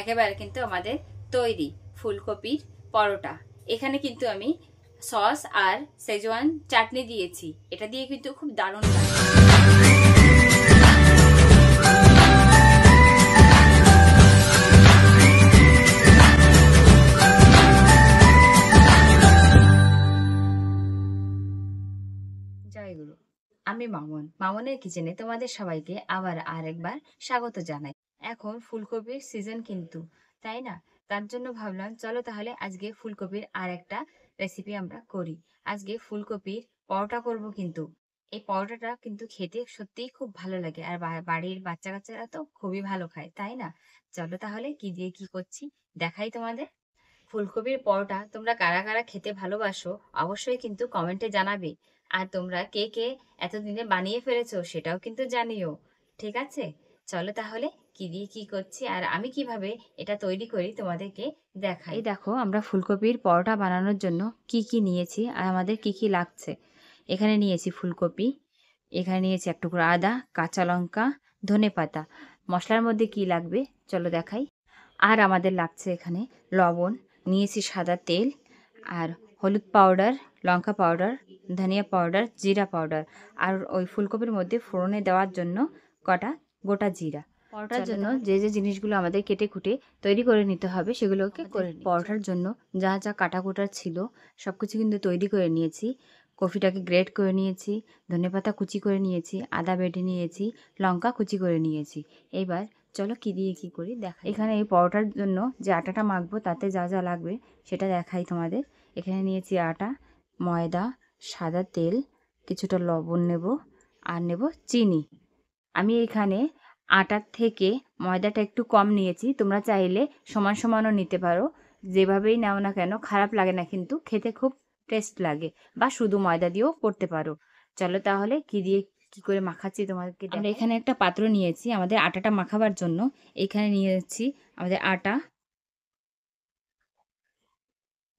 একেবারে কিন্তু আমাদের তৈরি ফুলকপির পরোটা। এখানে কিন্তু আমি সস আর সেজওয়ান চাটনি দিয়েছি, এটা দিয়ে কিন্তু খুব দারুণ লাগে। জয়গুরু, আমি মামনের কিচেনে তোমাদের সবাইকে আবার আরেকবার স্বাগত জানাই। এখন ফুলকপির সিজন কিন্তু, তাই না? তার জন্য ভাবলাম চলো তাহলে আজকে ফুলকপির আর একটা রেসিপি আমরা করি। আজকে ফুলকপির পরোটা করব কিন্তু। এই পরোটাটা কিন্তু খেতে সত্যিই খুব ভালো লাগে, আর বাড়ির বাচ্চা কাচ্চারা তো খুবই ভালো খায়, তাই না? চলো তাহলে কি দিয়ে কি করছি দেখাই তোমাদের। ফুলকপির পরোটা তোমরা কারা কারা খেতে ভালোবাসো অবশ্যই কিন্তু কমেন্টে জানাবে। আর তোমরা কে কে এতদিনে বানিয়ে ফেলেছো সেটাও কিন্তু জানিও। ঠিক আছে, চলো তাহলে কি দিয়ে কি করছি আর আমি কিভাবে এটা তৈরি করি তোমাদেরকে দেখাই। এই দেখো, আমরা ফুলকপির পরোটা বানানোর জন্য কি কি নিয়েছি আর আমাদের কি কি লাগছে। এখানে নিয়েছি ফুলকপি, এখানে নিয়েছি এক টুকরো আদা, কাঁচা লঙ্কা, ধনেপাতা। মশলার মধ্যে কি লাগবে চলো দেখাই। আর আমাদের লাগছে এখানে লবণ, নিয়েছি সাদা তেল, আর হলুদ পাউডার, লঙ্কা পাউডার, ধনিয়া পাউডার, জিরা পাউডার, আর ওই ফুলকপির মধ্যে ফোড়নে দেওয়ার জন্য কটা গোটা জিরা। পরোটার জন্য যে যে জিনিসগুলো আমাদের কেটে কুটে তৈরি করে নিতে হবে সেগুলোকে করে নিই। পরোটার জন্য যা যা কাটাকুটার ছিল সব কিছু কিন্তু তৈরি করে নিয়েছি। কফিটাকে গ্রেট করে নিয়েছি, ধনেপাতা কুচি করে নিয়েছি, আদা বেটে নিয়েছি, লঙ্কা কুচি করে নিয়েছি। এবার চলো কি দিয়ে কি করি দেখাই। এখানে এই পরোটার জন্য যে আটাটা মাখবো তাতে যা যা লাগবে সেটা দেখাই তোমাদের। এখানে নিয়েছি আটা, ময়দা, সাদা তেল, কিছুটা লবণ নেব, আর নেব চিনি। আমি এখানে আটার থেকে ময়দাটা একটু কম নিয়েছি, তোমরা চাইলে সমান সমানও নিতে পারো। যেভাবেই নাও না কেন খারাপ লাগে না, কিন্তু খেতে খুব টেস্ট লাগে। বা শুধু ময়দা দিয়েও করতে পারো। চলো তাহলে কি দিয়ে কি করে মাখাচ্ছি তোমাদেরকে। আমরা এখানে একটা পাত্র নিয়েছি আমাদের আটাটা মাখাবার জন্য। এখানে নিয়েছি আমাদের আটা,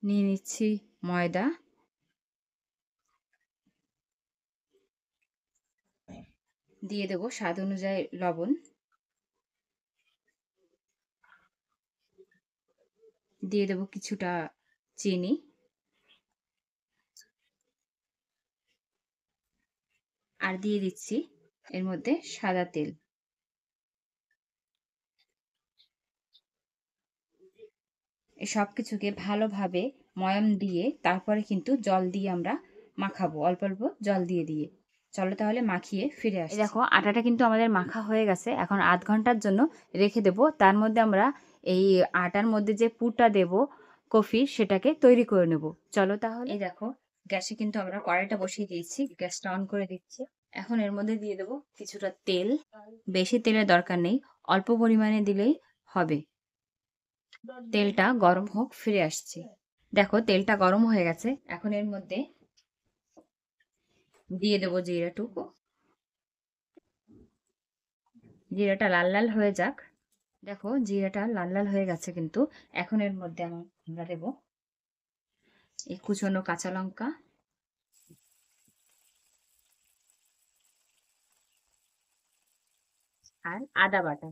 নিয়ে নিচ্ছি ময়দা, দিয়ে দেবো স্বাদ অনুযায়ী লবণ, দিয়ে দেবো কিছুটা চিনি, আর দিয়ে দিচ্ছি এর মধ্যে সাদা তেল। এই সব কিছুকে ভালোভাবে ময়াম দিয়ে তারপরে কিন্তু জল দিয়ে আমরা মাখাবো, অল্প অল্প জল দিয়ে দিয়ে। চলো তাহলে মাখিয়ে ফিরে আসি। দেখো আটাটা কিন্তু আমাদের মাখা হয়ে গেছে, এখন আধ ঘন্টার জন্য রেখে দেব। তার মধ্যে আমরা এই আটার মধ্যে যে পুরটা দেব কফির, সেটাকে তৈরি করে নেব। চলো তাহলে। এই দেখো, গ্যাসে কিন্তু আমরা কড়াইটা বসিয়ে দিয়েছি, গ্যাসটা অন করে দিচ্ছি। এখন এর মধ্যে দিয়ে দেব কিছুটা তেল। বেশি তেলের দরকার নেই, অল্প পরিমাণে দিলেই হবে। তেলটা গরম হোক, ফিরে আসছি। দেখো তেলটা গরম হয়ে গেছে, এখন এর মধ্যে দিয়ে দেবো জিরাটুকু। জিরাটা লাল লাল হয়ে যাক। দেখো জিরাটা লাল লাল হয়ে গেছে কিন্তু। এখন এর মধ্যে আমরা দেবো এই কুচনো কাঁচা লঙ্কা, আর আদা বাটা।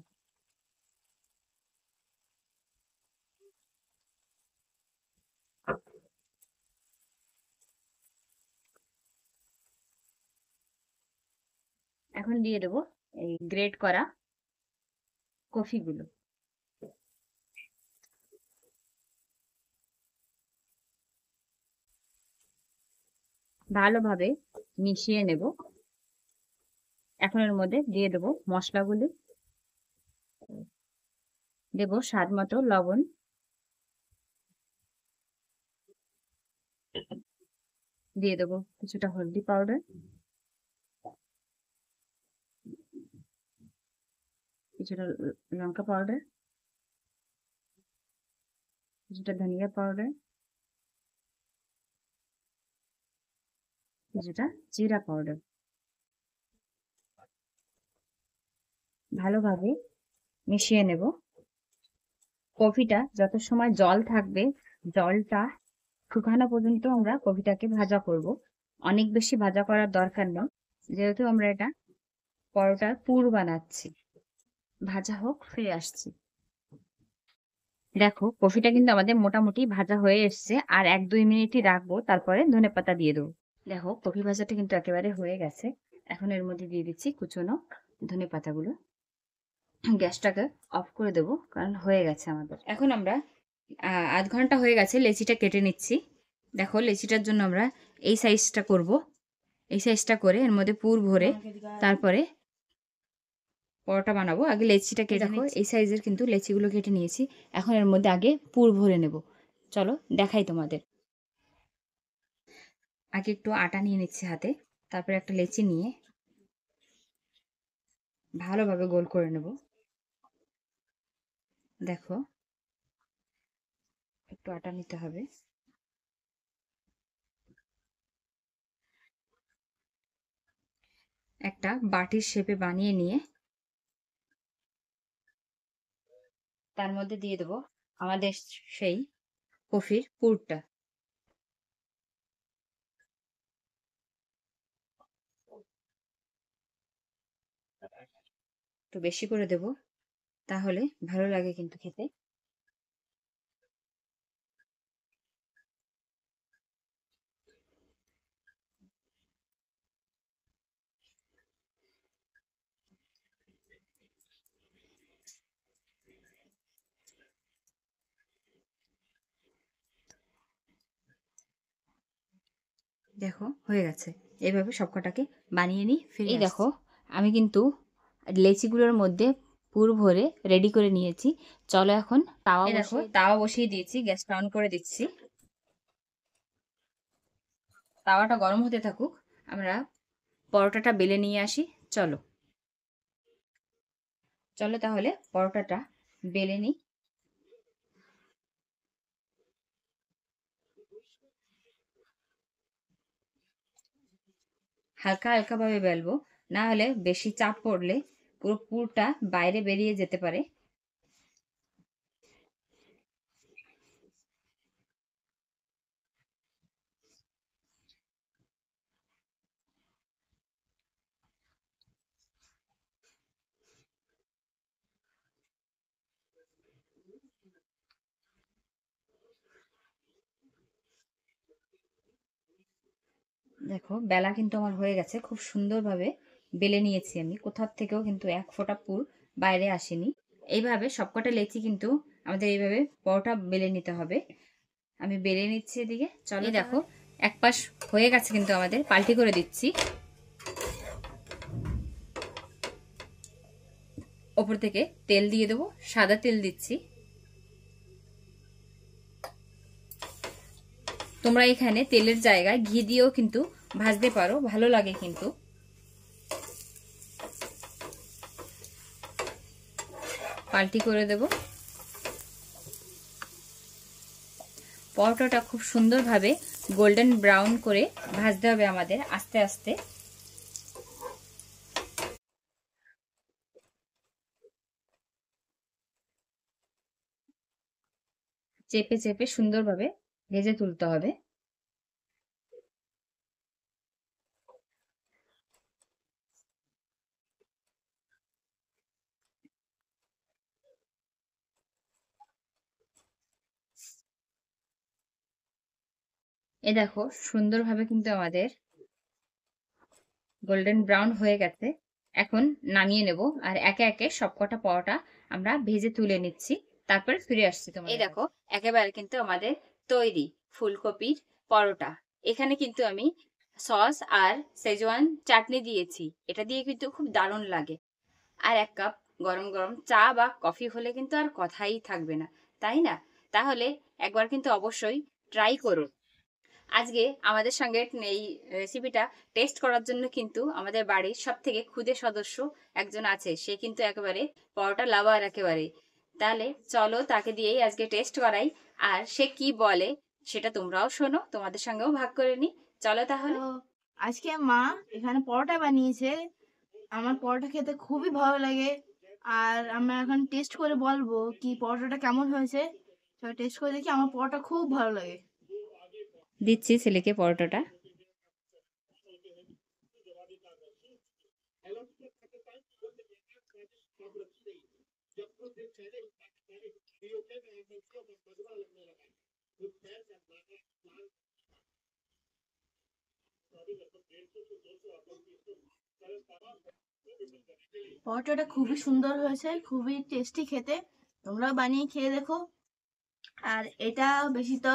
এখন দিয়ে দেবো এই গ্রেট করা কফিগুলো। ভালোভাবে মিশিয়ে নেব। এখন এর মধ্যে দিয়ে দেবো মশলাগুলি, দেবো স্বাদ মতো লবণ, দিয়ে দেবো কিছুটা হলদি পাউডার, কিছুটা লঙ্কা পাউডার, কিছুটা ধনিয়া পাউডার, কিছুটা জিরা পাউডার। ভালোভাবে মিশিয়ে নেব। কফিটা যত সময় জল থাকবে, জলটা শুকানো পর্যন্ত আমরা কফিটাকে ভাজা করব। অনেক বেশি ভাজা করার দরকার নেই, যেহেতু আমরা এটা পরোটার পুর বানাচ্ছি। ভাজা হোক, ফিরে আসছি। দেখো কফিটা কিন্তু আমাদের মোটামুটি ভাজা হয়ে এসছে, আর 1-2 মিনিটই রাখবো, তারপরে ধনেপাতা দিয়ে দেবো। দেখো কফি ভাজাটা কিন্তু একেবারে হয়ে গেছে। এখন এর মধ্যে দিয়ে দিচ্ছি কুচনো ধনেপাতাগুলো। গ্যাসটাকে অফ করে দেবো, কারণ হয়ে গেছে আমাদের। এখন আমরা আধ ঘন্টা হয়ে গেছে, লেচিটা কেটে নিচ্ছি। দেখো লেচিটার জন্য আমরা এই সাইজটা করব। এই সাইজটা করে এর মধ্যে পুর ভরে তারপরে পরোটা বানাবো। আগে লেচিটা কেটে দেখো এই সাইজের কিন্তু লেচিগুলো কেটে নিয়েছি। এখন এর মধ্যে আগে পুর ভরে নেব। চলো দেখাই তোমাদের। আগে একটু আটা নিয়ে নিচ্ছি হাতে, তারপরে একটা লেচি নিয়ে ভালোভাবে গোল করে নেব। দেখো একটু আটা নিতে হবে। একটা বাটির শেপে বানিয়ে নিয়ে তার মধ্যে দিয়ে দেবো আমাদের সেই কফির পুরটা। একটু বেশি করে দেব, তাহলে ভালো লাগে কিন্তু খেতে। দেখো হয়ে গেছে। এইভাবে সবকটাকে বানিয়ে নিই। এই দেখো আমি কিন্তু লেচিগুলোর মধ্যে পুর ভরে রেডি করে নিয়েছি। চলো এখন তাওয়া বসিয়ে দিয়েছি, গ্যাসটা অন করে দিচ্ছি। তাওয়াটা গরম হতে থাকুক, আমরা পরোটাটা বেলে নিয়ে আসি। চলো চলো তাহলে পরোটাটা বেলে নিই। হালকা হালকা ভাবে বেলবো, না হলে বেশি চাপ পড়লে পুরো পুরটা বাইরে বেরিয়ে যেতে পারে। দেখো বেলা কিন্তু আমার হয়ে গেছে, খুব সুন্দরভাবে বেলে নিয়েছি আমি, কোথাও থেকেও কিন্তু এক ফোঁটা পুর বাইরে আসেনি। এইভাবে সবকটা লেচি কিন্তু আমাদের এইভাবে পরোটা বেলে নিতে হবে। আমি বেলে নিচ্ছি এদিকে। চলো দেখো এক পাশ হয়ে গেছে কিন্তু আমাদের, পাল্টি করে দিচ্ছি। ওপর থেকে তেল দিয়ে দেবো, সাদা তেল দিচ্ছি। তোমরা এখানে তেলের জায়গায় ঘি দিয়েও কিন্তু ভাজতে পারো, ভালো লাগে কিন্তু। পাল্টি করে দেব। পরোটাটা খুব সুন্দরভাবে গোল্ডেন ব্রাউন করে ভাজতে হবে আমাদের আস্তে আস্তে। চেপে চেপে সুন্দরভাবে ভেজে তুলতে হবে। এ দেখো সুন্দরভাবে কিন্তু আমাদের গোল্ডেন ব্রাউন হয়ে গেছে। এখন নামিয়ে নেব, আর একে একে সবকটা পরোটা আমরা ভেজে তুলে নিচ্ছি, তারপর ফিরে আসছি তোমাদের। এই দেখো একেবারে কিন্তু আমাদের তৈরি ফুলকপির পরোটা। এখানে কিন্তু আমি সস আর সেজওয়ান চাটনি দিয়েছি, এটা দিয়ে কিন্তু খুব দারুণ লাগে। আর 1 কাপ গরম গরম চা বা কফি হলে কিন্তু আর কথাই থাকবে না, তাই না? তাহলে একবার কিন্তু অবশ্যই ট্রাই করুন। আজকে আমাদের সঙ্গে এই রেসিপিটা টেস্ট করার জন্য কিন্তু আমাদের বাড়ির সব থেকে ক্ষুদে সদস্য একজন আছে, সে কিন্তু একেবারে পরোটা লাভার একেবারে। তাহলে চলো তাকে দিয়েই আজকে টেস্ট করাই, আর সে কি বলে সেটা তোমরাও শোনো, তোমাদের সঙ্গেও ভাগ করে নি। চলো তাহলে। তো আজকে মা এখানে পরোটা বানিয়েছে। আমার পরোটা খেতে খুবই ভালো লাগে। আর আমরা এখন টেস্ট করে বলবো কি পরোটাটা কেমন হয়েছে। তো টেস্ট করে দেখি, আমার পরোটা খুব ভালো লাগে। দিচ্ছি ছেলেকে পরোটাটা। পরোটাটা খুবই সুন্দর হয়েছে, খুবই টেস্টি খেতে। তোমরাও বানিয়ে খেয়ে দেখো। আর এটা বেশি তো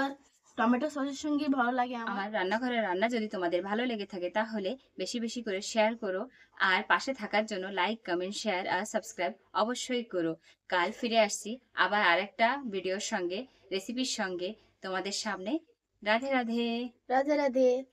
টমেটো সসের সঙ্গেই ভালো লাগে আমার। আমার রান্নাঘরের রান্না যদি তোমাদের ভালো লেগে থাকে তাহলে বেশি বেশি করে শেয়ার করো, আর পাশে থাকার জন্য লাইক, কমেন্ট, শেয়ার আর সাবস্ক্রাইব অবশ্যই করো। কাল ফিরে আসছি আবার আরেকটা ভিডিওর সঙ্গে, রেসিপির সঙ্গে তোমাদের সামনে। রাধে রাধে। রাধে রাধে।